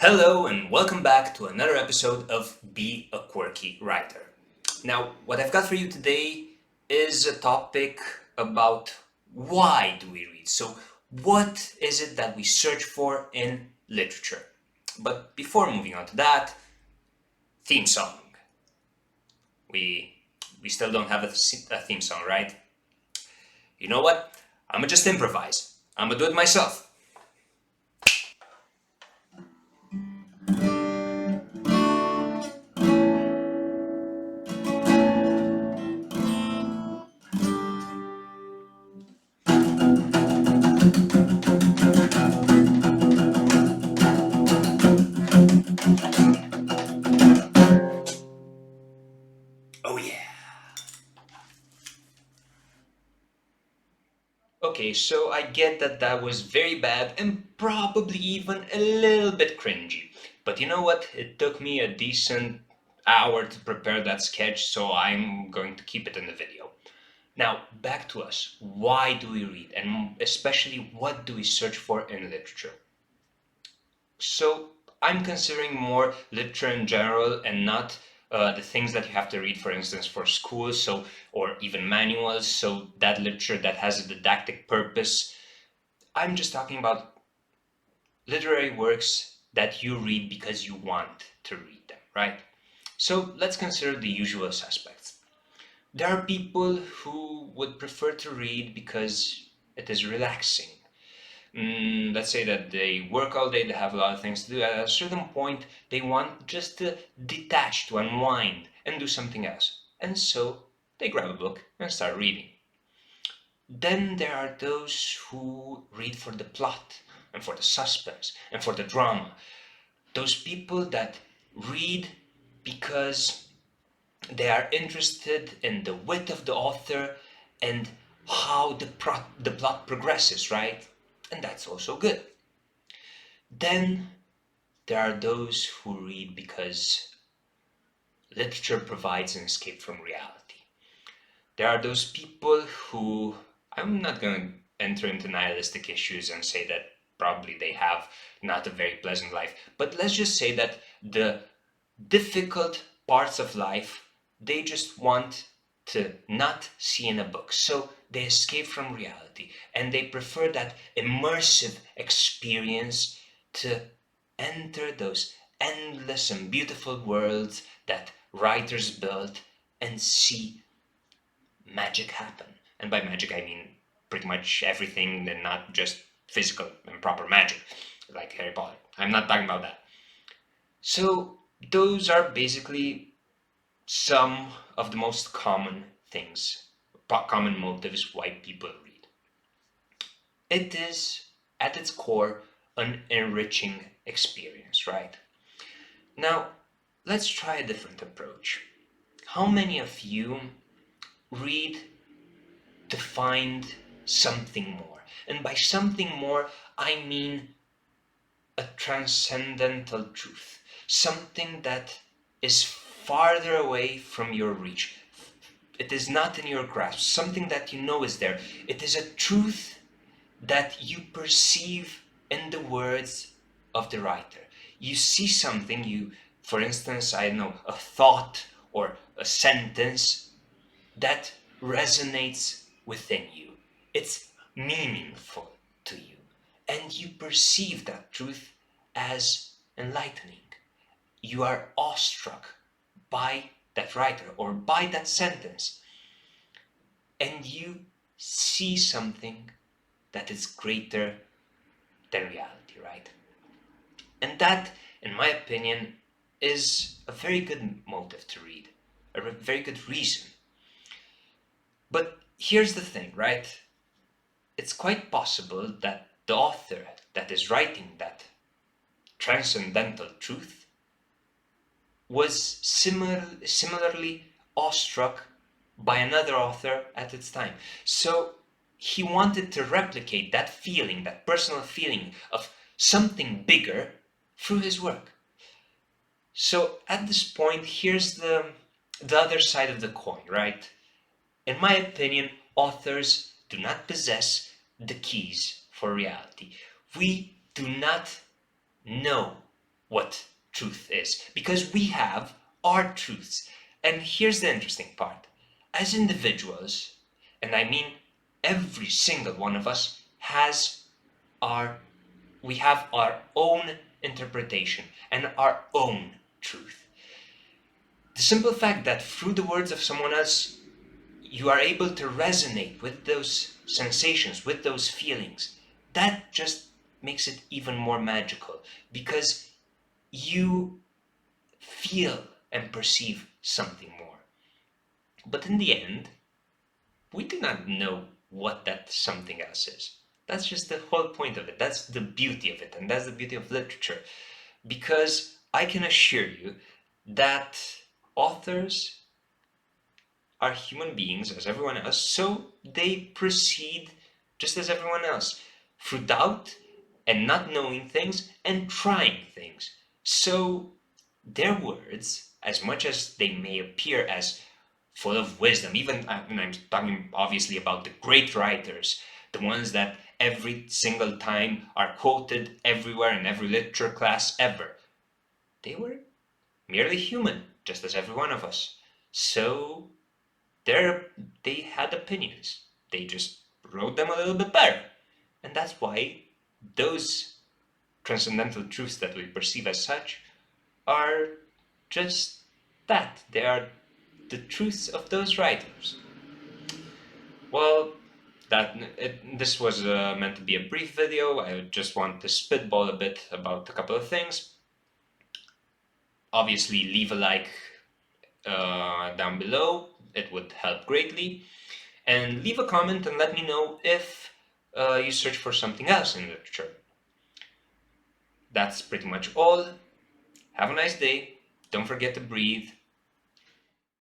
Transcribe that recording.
Hello and welcome back to another episode of Be a Quirky Writer. Now, what I've got for you today is a topic about why do we read? So, what is it that we search for in literature? But before moving on to that, theme song. We we still don't have a theme song, right? You know what? I'ma just improvise. I'ma do it myself. Oh yeah. Okay, so I get that that was very bad and probably even a little bit cringy. But you know what? It took me a decent hour to prepare that sketch, so I'm going to keep it in the video. Now, back to us. Why do we read? And especially, what do we search for in literature? So, I'm considering more literature in general and not the things that you have to read, for instance, for school, so or even manuals. So that literature that has a didactic purpose. I'm just talking about literary works that you read because you want to read them, right? So let's consider the usual suspects. There are people who would prefer to read because it is relaxing. Let's say that they work all day, they have a lot of things to do. At a certain point, they want just to detach, to unwind, and do something else. And so they grab a book and start reading. Then there are those who read for the plot and for the suspense and for the drama. Those people that read because they are interested in the wit of the author and how the plot progresses, right? And that's also good. Then there are those who read because literature provides an escape from reality. There are those people who, I'm not going to enter into nihilistic issues and say that probably they have not a very pleasant life, but let's just say that the difficult parts of life they just want to not see in a book. So they escape from reality and they prefer that immersive experience to enter those endless and beautiful worlds that writers built and see magic happen. And by magic, I mean pretty much everything and not just physical and proper magic, like Harry Potter. I'm not talking about that. So, those are basically some of the most common things, common motives why people read. It is, at its core, an enriching experience, right? Now, let's try a different approach. How many of you read to find something more? And by something more, I mean a transcendental truth, something that is farther away from your reach. It is not in your grasp, something that you know is there. It is a truth that you perceive in the words of the writer. You see something, for instance, I don't know, a thought or a sentence that resonates within you. It's meaningful to you. And you perceive that truth as enlightening. You are awestruck by that writer or by that sentence. And you see something that is greater than reality, right? And that, in my opinion, is a very good motive to read, a very good reason. But here's the thing, right? It's quite possible that the author that is writing that transcendental truth was similarly awestruck by another author at its time. So he wanted to replicate that feeling, that personal feeling of something bigger through his work. So at this point, here's the other side of the coin, right? In my opinion, authors do not possess the keys for reality. We do not know what truth is, because we have our truths. And here's the interesting part. As individuals, and I mean every single one of us has our we have our own interpretation and our own truth. The simple fact that through the words of someone else you are able to resonate with those sensations, with those feelings, that just makes it even more magical, because you feel and perceive something more. But in the end, we do not know what that something else is. That's just the whole point of it. That's the beauty of it. And that's the beauty of literature. Because I can assure you that authors are human beings as everyone else, so they proceed just as everyone else, through doubt and not knowing things and trying things. So their words, as much as they may appear as full of wisdom, even and I'm talking obviously about the great writers, the ones that every single time are quoted everywhere in every literature class ever, they were merely human, just as every one of us. So they had opinions. They just wrote them a little bit better. And that's why those transcendental truths that we perceive as such are just that. They are the truths of those writers. Well, this was meant to be a brief video. I just want to spitball a bit about a couple of things. Obviously, leave a like down below. It would help greatly. And leave a comment and let me know if you search for something else in literature. That's pretty much all. Have a nice day. Don't forget to breathe.